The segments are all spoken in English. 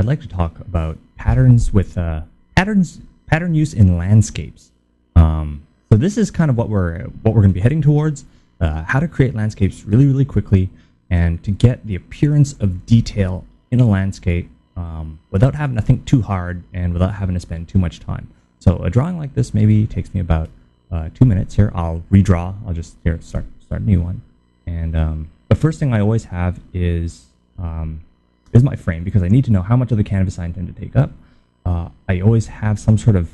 I'd like to talk about patterns with pattern use in landscapes. So this is kind of what we're going to be heading towards. How to create landscapes really quickly and to get the appearance of detail in a landscape without having to think too hard and without having to spend too much time. So a drawing like this maybe takes me about 2 minutes. Here I'll redraw. I'll just start a new one. And the first thing I always have is my frame, because I need to know how much of the canvas I intend to take up. I always have some sort of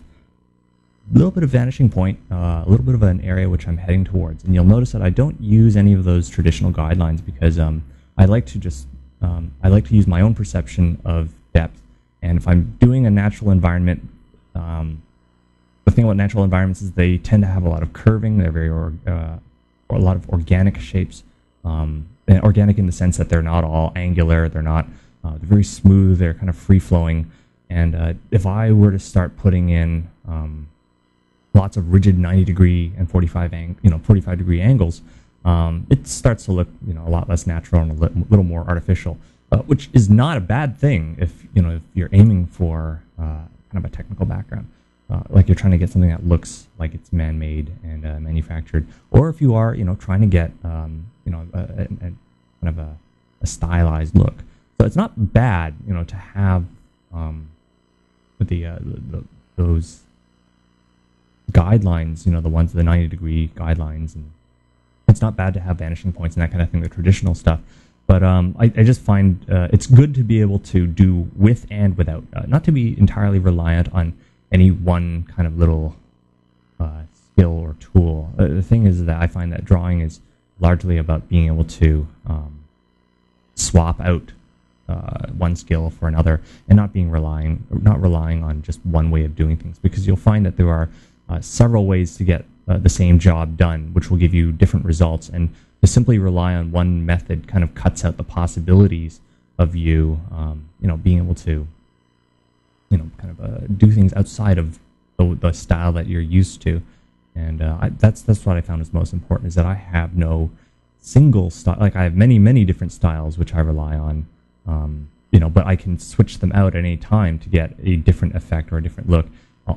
little bit of vanishing point, a little bit of an area which I'm heading towards. And you'll notice that I don't use any of those traditional guidelines because I like to use my own perception of depth. And if I'm doing a natural environment, the thing about natural environments is they tend to have a lot of curving. They're very or a lot of organic shapes. And organic in the sense that they're not all angular. They're not. They're very smooth. They're kind of free flowing. And if I were to start putting in lots of rigid 90-degree and 45-degree angles, it starts to look a lot less natural and a little more artificial, which is not a bad thing if you're aiming for kind of a technical background, like you're trying to get something that looks like it's man-made and manufactured, or if you are trying to get kind of a stylized look. So it's not bad to have those guidelines, the 90-degree guidelines, and it's not bad to have vanishing points and that kind of thing, the traditional stuff. But I just find it's good to be able to do with and without, not to be entirely reliant on any one kind of little skill or tool. The thing is that I find that drawing is largely about being able to swap out one skill for another and not relying on just one way of doing things, because you'll find that there are several ways to get the same job done, which will give you different results, and to simply rely on one method kind of cuts out the possibilities of you being able to kind of do things outside of the style that you're used to. And that's what I found is most important, is that I have no single style. Like, I have many different styles which I rely on, but I can switch them out at any time to get a different effect or a different look,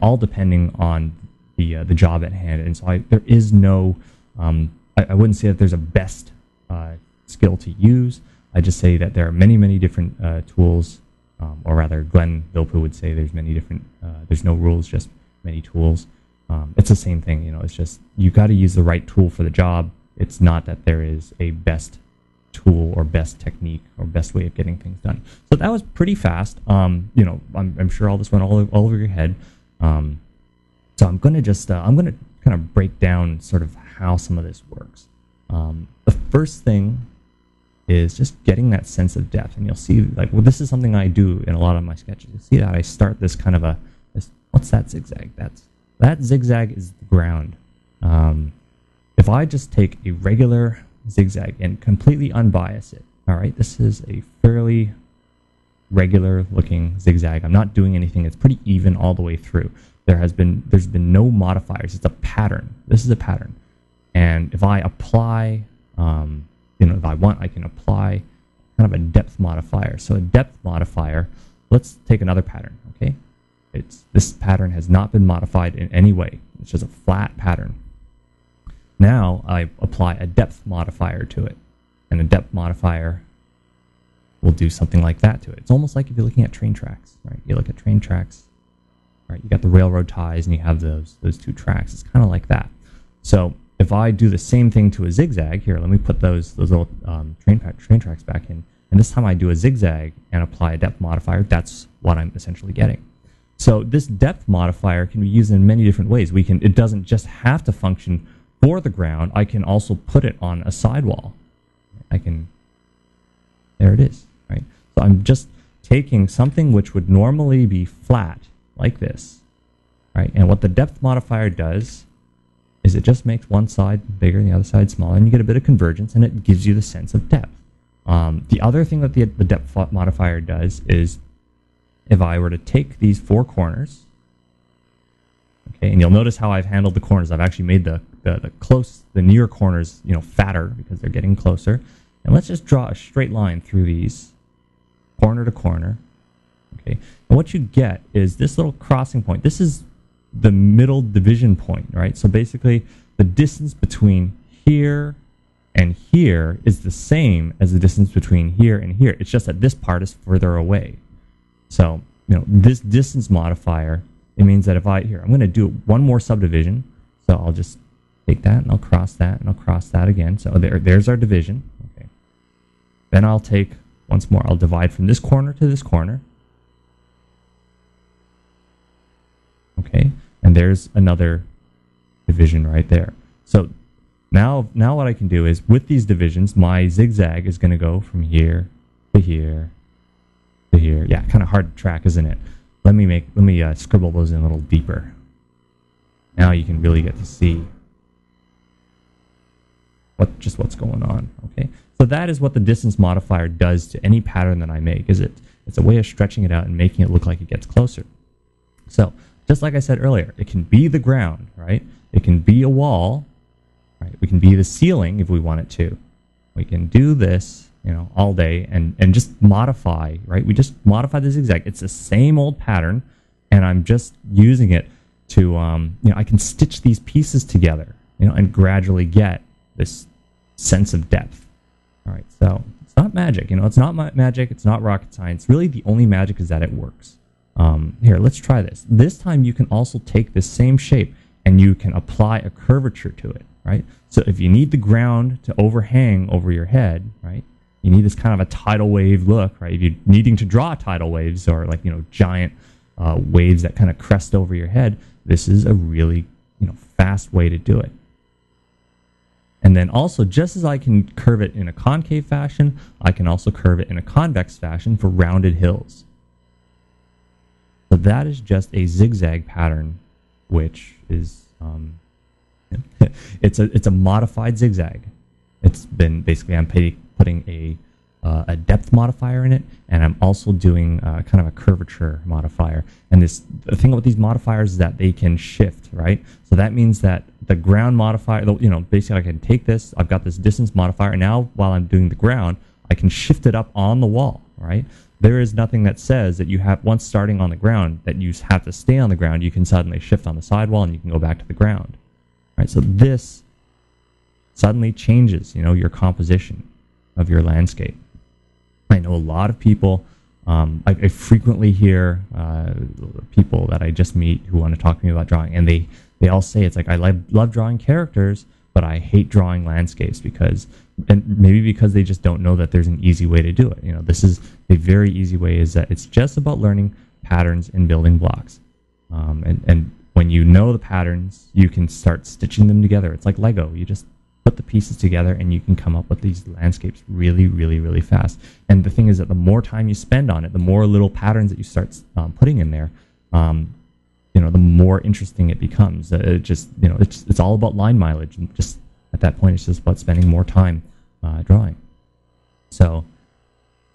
all depending on the job at hand. And so there is no, I wouldn't say that there's a best skill to use. I just say that there are many different tools, or rather Glenn Vilppu would say there's many different, there's no rules, just many tools. It's the same thing, it's just you got to use the right tool for the job. It's not that there is a best tool or best technique or best way of getting things done. So that was pretty fast. I'm sure all this went all over your head. So I'm going to kind of break down sort of how some of this works. The first thing is just getting that sense of depth, and you'll see, this is something I do in a lot of my sketches. You'll see that I start this kind of what's that zigzag? That zigzag is the ground. If I just take a regular zigzag and completely unbias it, all right, this is a fairly regular looking zigzag. I'm not doing anything. It's pretty even all the way through. There's been no modifiers. It's a pattern. This is a pattern. And if I apply, if I want, I can apply kind of a depth modifier. So a depth modifier, let's take another pattern, okay? This pattern has not been modified in any way. It's just a flat pattern. Now I apply a depth modifier to it, and a depth modifier will do something like that to it. It's almost like if you're looking at train tracks, right? You look at train tracks, right? You got the railroad ties, and you have those two tracks. It's kind of like that. So if I do the same thing to a zigzag, here, let me put those little train tracks back in, and this time I do a zigzag and apply a depth modifier. That's what I'm essentially getting. So this depth modifier can be used in many different ways. It doesn't just have to function for the ground. I can also put it on a sidewall. There it is, right? So I'm just taking something which would normally be flat, like this, right? And what the depth modifier does is it just makes one side bigger and the other side smaller, and you get a bit of convergence, and it gives you the sense of depth. The other thing that the depth modifier does is, if I were to take these four corners, okay, and you'll notice how I've handled the corners. I've actually made the near corners, fatter because they're getting closer. And let's just draw a straight line through these, corner to corner. Okay, Okay, and what you get is this little crossing point. This is the middle division point, right? So basically, the distance between here and here is the same as the distance between here and here. It's just that this part is further away. So, this distance modifier, it means that if I'm going to do one more subdivision. So I'll just take that and I'll cross that and I'll cross that again. So there's our division. Okay. Then I'll take, once more, I'll divide from this corner to this corner. Okay. And there's another division right there. So now what I can do is, with these divisions, my zigzag is going to go from here to here to here. Yeah, kind of hard to track, isn't it? Let me scribble those in a little deeper. Now you can really get to see what's going on. Okay, so that is what the distance modifier does to any pattern that I make. It's a way of stretching it out and making it look like it gets closer. So just like I said earlier, it can be the ground, right? It can be a wall. Right, we can be the ceiling if we want it to. We can do this, all day and just modify, right? We just modify the zigzag. It's the same old pattern, and I'm just using it to, I can stitch these pieces together, and gradually get this sense of depth. All right, so it's not magic, it's not magic. It's not rocket science. Really, the only magic is that it works. Here, let's try this. This time, you can also take this same shape and you can apply a curvature to it. Right? So if you need the ground to overhang over your head, right? You need this kind of a tidal wave look, right? If you're needing to draw tidal waves or giant waves that kind of crest over your head, this is a really, fast way to do it. And then also, just as I can curve it in a concave fashion, I can also curve it in a convex fashion for rounded hills. So that is just a zigzag pattern, which is it's a modified zigzag. It's been basically, I'm putting a depth modifier in it, and I'm also doing kind of a curvature modifier. And the thing with these modifiers is that they can shift, right? So that means that the ground modifier, basically I can take this, I've got this distance modifier, and now while I'm doing the ground, I can shift it up on the wall, right? There is nothing that says that you have, once starting on the ground, that you have to stay on the ground. You can suddenly shift on the sidewall and you can go back to the ground. Right, so this suddenly changes, your composition of your landscape. I know a lot of people, I frequently hear people that I just meet who want to talk to me about drawing, and they all say, it's like, I love drawing characters, but I hate drawing landscapes and maybe because they just don't know that there's an easy way to do it. This is a very easy way, is that it's just about learning patterns and building blocks. And when you know the patterns, you can start stitching them together. It's like Lego. You just put the pieces together and you can come up with these landscapes really, really, really fast. And the thing is that the more time you spend on it, the more little patterns that you start putting in there, the more interesting it becomes. It's all about line mileage. And just at that point, it's just about spending more time drawing. So,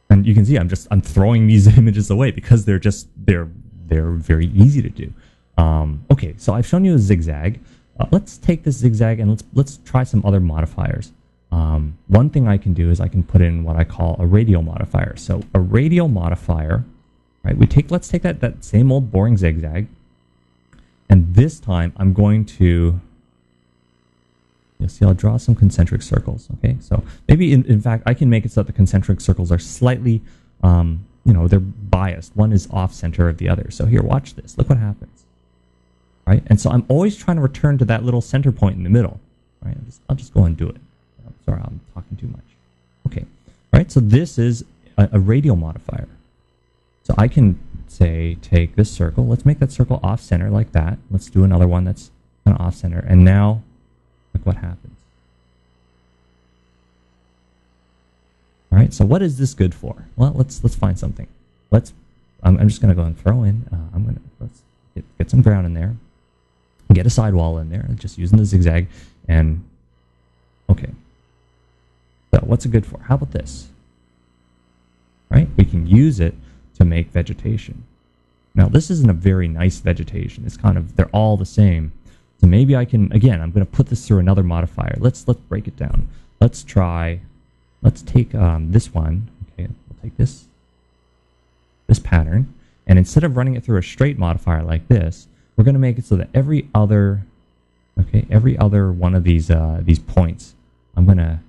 and you can see I'm throwing these images away because they're very easy to do. Okay, so I've shown you a zigzag. Let's take this zigzag and let's try some other modifiers. One thing I can do is I can put in what I call a radial modifier. So a radial modifier, right? Let's take that same old boring zigzag, and this time I'm going to, you'll see I'll draw some concentric circles. Okay, so maybe in fact I can make it so that the concentric circles are slightly, they're biased. One is off center of the other. So here, watch this. Look what happens. Right, and so I'm always trying to return to that little center point in the middle. Right, I'll just go and do it. Sorry, I'm talking too much. Okay, all right. So this is a radial modifier. So I can say take this circle. Let's make that circle off center like that. Let's do another one that's kind of off center. And now, look what happens. All right. So what is this good for? Well, let's find something. I'm just going to go and throw in. Let's get some ground in there. Get a sidewall in there, just using the zigzag, and okay. So what's it good for? How about this? Right? We can use it to make vegetation. Now this isn't a very nice vegetation. It's kind of, they're all the same. So maybe I can, again, I'm going to put this through another modifier. Let's break it down. Let's take this one. Okay, we'll take this pattern, And instead of running it through a straight modifier like this, we're going to make it so that every other one of these points, I'm gonna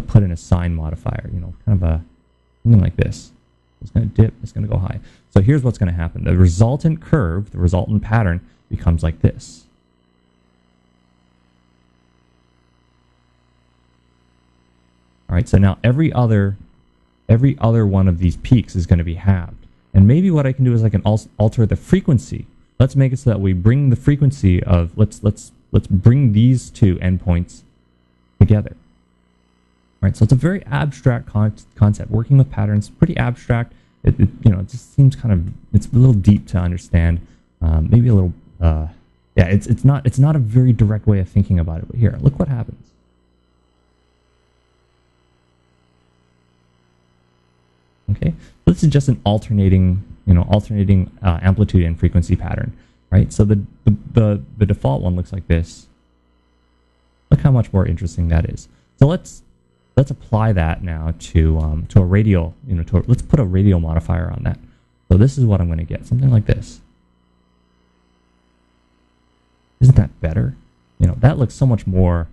put in a sine modifier, kind of something like this. It's going to dip, it's going to go high. So here's what's going to happen. The resultant curve, the resultant pattern becomes like this. All right, so now every other one of these peaks is going to be halved. And maybe what I can do is I can also alter the frequency. Let's make it so that we bring the frequency of, let's bring these two endpoints together. All right, so it's a very abstract concept. Working with patterns, pretty abstract. It just seems it's a little deep to understand. Maybe a little, it's not a very direct way of thinking about it. But here, look what happens. Okay, this is just an alternating amplitude and frequency pattern, right? So the default one looks like this. Look how much more interesting that is. So let's apply that now to a radial, let's put a radial modifier on that. So this is what I'm going to get, something like this. Isn't that better? That looks so much more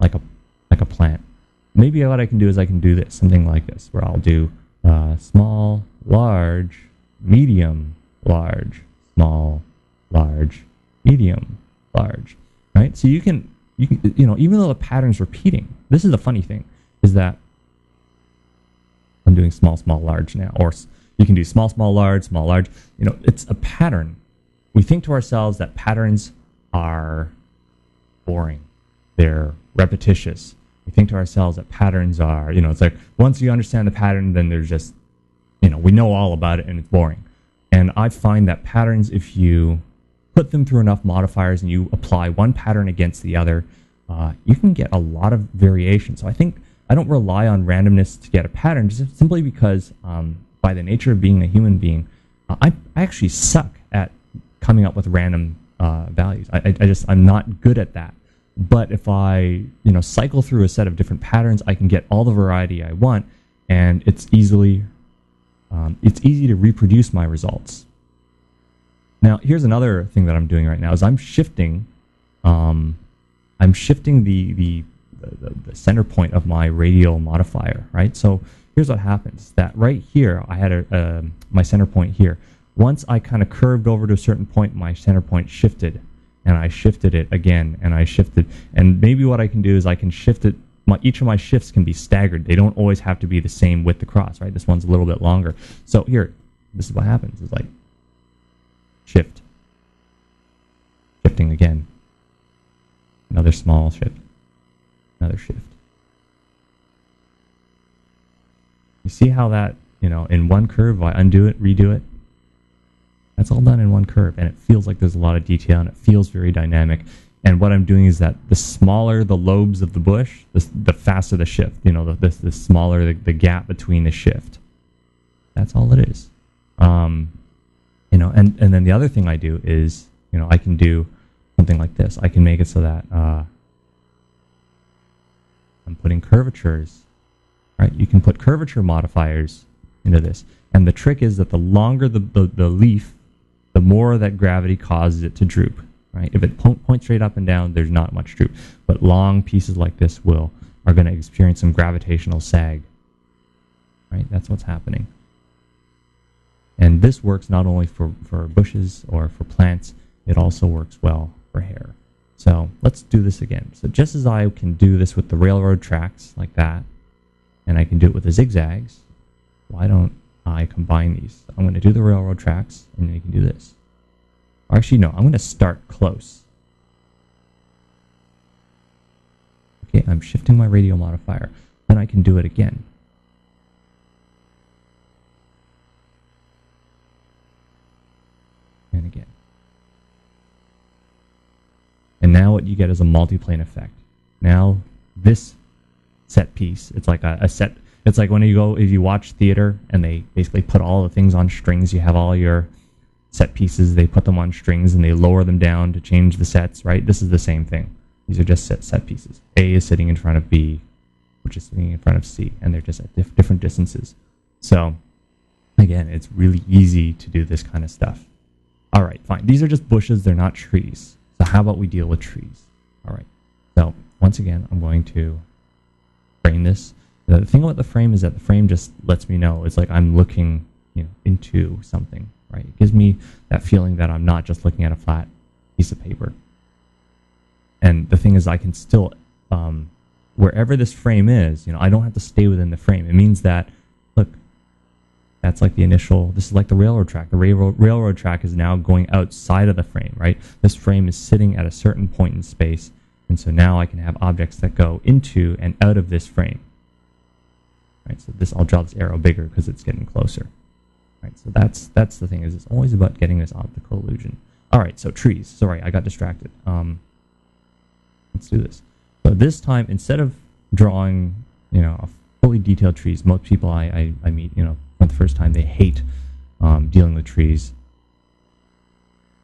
like a plant. Maybe what I can do is I can do this, something like this, where I'll do small, large, medium, large, small, large, medium, large, right? So you can, even though the pattern's repeating, this is the funny thing, is that I'm doing small, small, large now, or you can do small, small, large, small, large. It's a pattern. We think to ourselves that patterns are boring. They're repetitious. We think to ourselves that patterns are, it's like once you understand the pattern, then there's just, we know all about it and it's boring. And I find that patterns, if you put them through enough modifiers and you apply one pattern against the other, you can get a lot of variation. So I think I don't rely on randomness to get a pattern, just simply because by the nature of being a human being, I actually suck at coming up with random values. I'm not good at that. But if I, cycle through a set of different patterns, I can get all the variety I want, and it's easy to reproduce my results. Now, here's another thing that I'm doing right now is I'm shifting the center point of my radial modifier, right? So here's what happens. That right here, I had my center point here. Once I kind of curved over to a certain point, my center point shifted. And I shifted it again, and I shifted. And maybe what I can do is I can shift it. Each of my shifts can be staggered. They don't always have to be the same width across, right? This one's a little bit longer. So here, this is what happens. It's like shift. Shifting again. Another small shift. Another shift. You see how that, in one curve, I undo it, redo it? That's all done in one curve, and it feels like there's a lot of detail, and it feels very dynamic. And what I'm doing is that the smaller the lobes of the bush, the faster the shift. The smaller the gap between the shift. That's all it is. And then the other thing I do is, I can do something like this. I can make it so that I'm putting curvatures. Right? You can put curvature modifiers into this, and the trick is that the longer the leaf, the more that gravity causes it to droop, right? If it points straight up and down, there's not much droop. But long pieces like this are going to experience some gravitational sag, right? That's what's happening. And this works not only for bushes or for plants, it also works well for hair. So let's do this again. So just as I can do this with the railroad tracks like that, and I can do it with the zigzags, why don't I combine these? I'm going to do the railroad tracks, and then you can do this. Or actually, no, I'm going to start close. Okay, I'm shifting my radial modifier. Then I can do it again. And again. And now what you get is a multiplane effect. Now this set piece, it's like a set. It's like when if you watch theater and they basically put all the things on strings, you have all your set pieces, they put them on strings and they lower them down to change the sets, right? This is the same thing. These are just set pieces. A is sitting in front of B, which is sitting in front of C, and they're just at different distances. So I again, it's really easy to do this kind of stuff. All right, fine. These are just bushes. They're not trees. So how about we deal with trees? All right. So once again, I'm going to frame this. The thing about the frame is that the frame just lets me know. It's like I'm looking, into something, right? It gives me that feeling that I'm not just looking at a flat piece of paper. And the thing is, I can still, wherever this frame is, I don't have to stay within the frame. It means that, look, that's like the initial, this is like the railroad track. The railroad track is now going outside of the frame, right? This frame is sitting at a certain point in space, and so now I can have objects that go into and out of this frame. Right, so I'll draw this arrow bigger because it's getting closer. Right, so that's the thing, is it's always about getting this optical illusion. All right, so trees. Sorry, I got distracted. Let's do this. So this time, instead of drawing, a fully detailed trees, most people I meet, for the first time, they hate dealing with trees.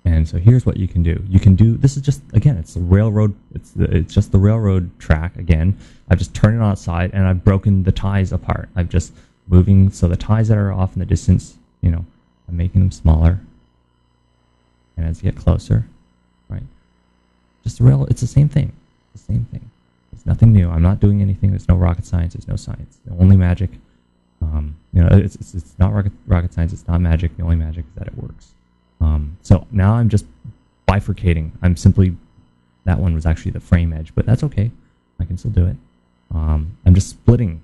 And so here's what you can do. You can do, this is just, again, it's the railroad, it's just the railroad track again. I've just turned it outside and I've broken the ties apart. I'm just moving, so the ties that are off in the distance, I'm making them smaller. And as you get closer, right? Just it's the same thing. It's the same thing. It's nothing new. I'm not doing anything. There's no rocket science. There's no science. The only magic, it's not rocket science. It's not magic. The only magic is that it works. So now I'm just bifurcating. That one was actually the frame edge, but that's okay. I can still do it. I'm just splitting.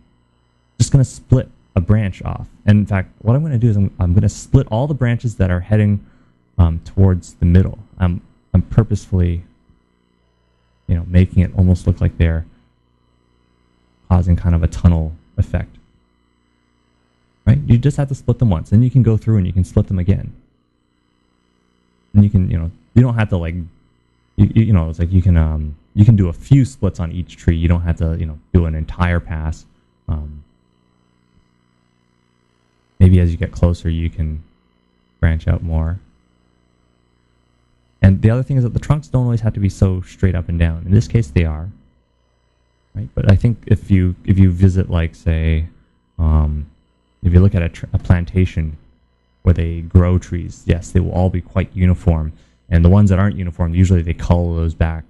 Just going to split a branch off. And in fact, what I'm going to do is I'm going to split all the branches that are heading towards the middle. I'm purposefully, making it almost look like they're causing kind of a tunnel effect. Right? You just have to split them once, then you can go through and you can split them again. And you can, you don't have to like, it's like you can do a few splits on each tree. You don't have to, do an entire pass. Maybe as you get closer, you can branch out more. And the other thing is that the trunks don't always have to be so straight up and down. In this case, they are. Right? But I think if you visit, like, say, if you look at a plantation where they grow trees, yes, they will all be quite uniform. And the ones that aren't uniform, usually they cull those back.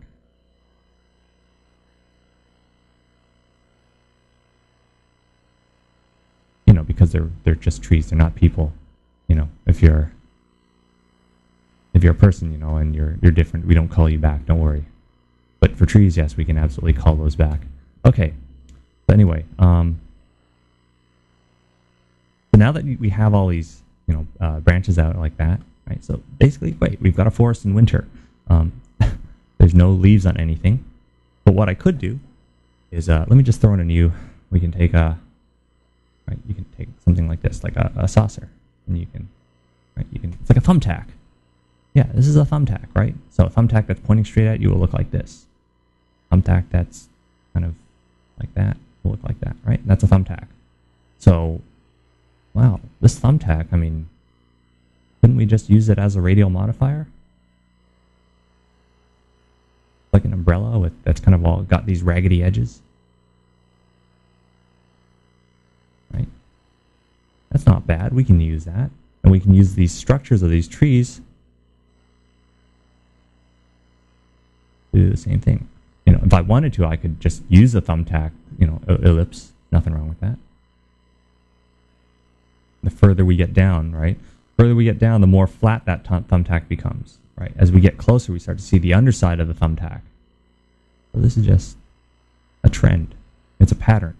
Because they're just trees, they're not people. If you're a person, and you're different, we don't cull you back, don't worry. But for trees, yes, we can absolutely cull those back. Okay. So anyway, so now that we have all these, branches out like that, right? So basically, wait, we've got a forest in winter. There's no leaves on anything. But what I could do is, let me just throw in a new. We can take right? You can take something like this, like a saucer, and you can, right? It's like a thumbtack. Yeah, this is a thumbtack, right? So a thumbtack that's pointing straight at you will look like this. Thumbtack that's kind of like that will look like that, right? That's a thumbtack. So, wow, this thumbtack, couldn't we just use it as a radial modifier? Like an umbrella that's kind of all got these raggedy edges. Right? That's not bad. We can use that. And we can use these structures of these trees to do the same thing. If I wanted to, I could just use the thumbtack, ellipse. Nothing wrong with that. The further we get down, right? Further we get down, the more flat that thumbtack becomes, right? As we get closer, we start to see the underside of the thumbtack. So this is just a trend. It's a pattern.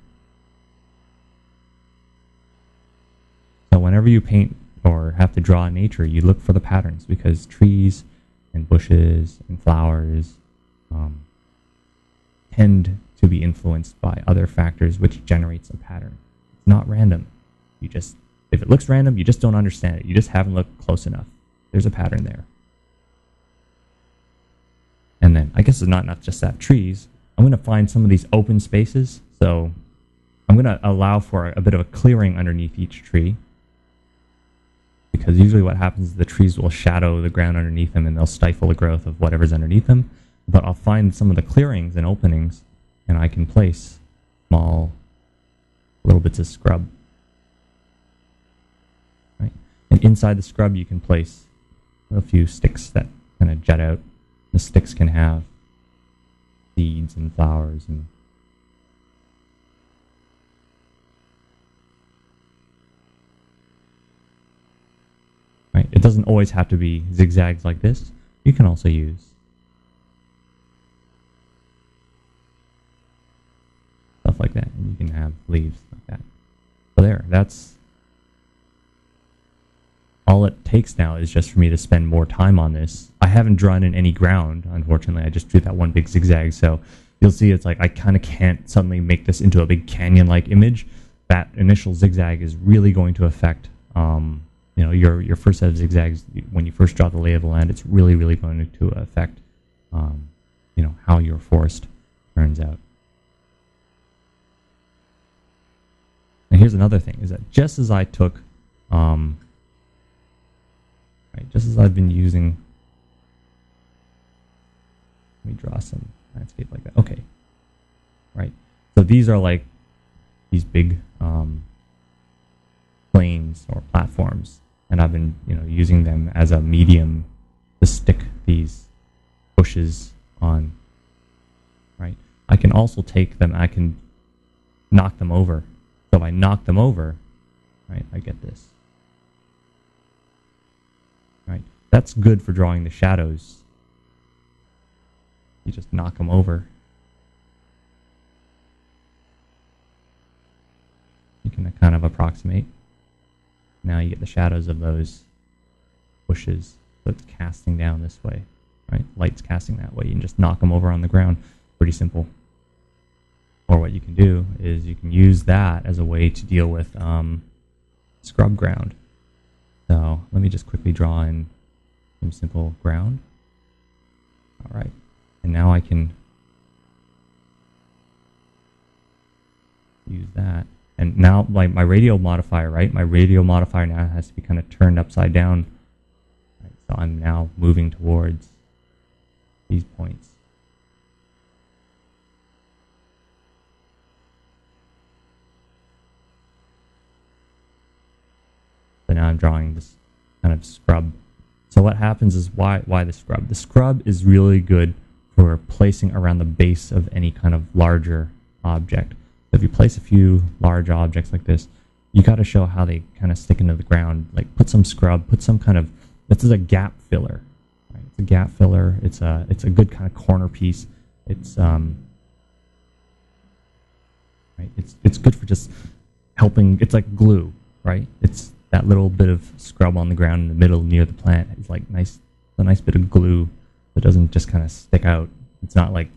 So whenever you paint or have to draw in nature, you look for the patterns, because trees and bushes and flowers tend to be influenced by other factors, which generates a pattern. It's not random. If it looks random, you just don't understand it. You just haven't looked close enough. There's a pattern there. And then, I guess it's not just that trees. I'm going to find some of these open spaces. So I'm going to allow for a bit of a clearing underneath each tree. Because usually what happens is the trees will shadow the ground underneath them and they'll stifle the growth of whatever's underneath them. But I'll find some of the clearings and openings, and I can place small little bits of scrub. Right? inside the scrub, you can place a few sticks that kind of jut out. The sticks can have seeds and flowers and right. It doesn't always have to be zigzags like this. You can also use stuff like that, and you can have leaves like that. So there, that's all it takes now is just for me to spend more time on this. I haven't drawn in any ground, unfortunately. I just drew that one big zigzag, so you'll see it's like I kind of can't suddenly make this into a big canyon-like image. That initial zigzag is really going to affect you know, your first set of zigzags when you first draw the lay of the land. It's really going to affect you know, how your forest turns out. And here's another thing: is that just as I took right, just as I've been using, let me draw some landscape like that. Okay, right. So these are like these big planes or platforms, and I've been, you know, using them as a medium to stick these bushes on. Right. I can also take them. I can knock them over. So if I knock them over, right, I get this. Right. That's good for drawing the shadows. You just knock them over. You can kind of approximate. Now you get the shadows of those bushes. So it's casting down this way, right? Light's casting that way. You can just knock them over on the ground. Pretty simple. Or what you can do is you can use that as a way to deal with scrub ground. So let me just quickly draw in some simple ground. All right. And now I can use that. And now, like my radial modifier, right? My radial modifier now has to be kind of turned upside down. Right, so I'm now moving towards these points. So now I'm drawing this kind of scrub. So what happens is, why the scrub? The scrub is really good for placing around the base of any kind of larger object. So if you place a few large objects like this, you got to show how they kind of stick into the ground. Like put some scrub, put some kind of, this is a gap filler. Right? It's a gap filler. It's a good kind of corner piece. It's right. It's good for just helping. It's like glue, right? It's that little bit of scrub on the ground in the middle near the plant. It's like nice, a nice bit of glue that doesn't just kind of stick out. It's not like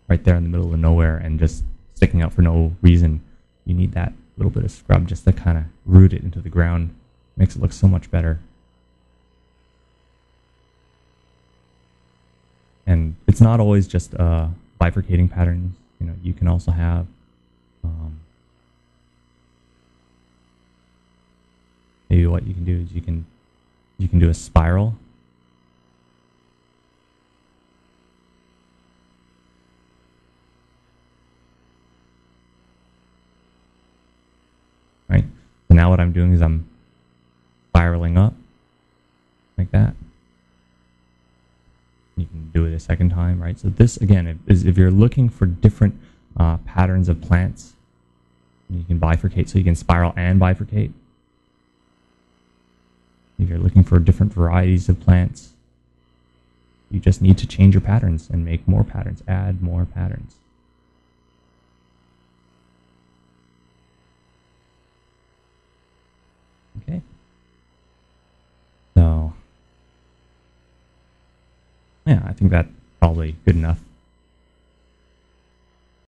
right there in the middle of nowhere and just sticking out for no reason. You need that little bit of scrub just to kind of root it into the ground. Makes it look so much better. And it's not always just bifurcating patterns. You know, you can also have maybe what you can do is you can do a spiral. Right? So now what I'm doing is I'm spiraling up like that. You can do it a second time, right? So this, again, is if you're looking for different patterns of plants, you can bifurcate, so you can spiral and bifurcate. If you're looking for different varieties of plants, you just need to change your patterns and make more patterns, add more patterns. Okay. So, yeah, I think that's probably good enough.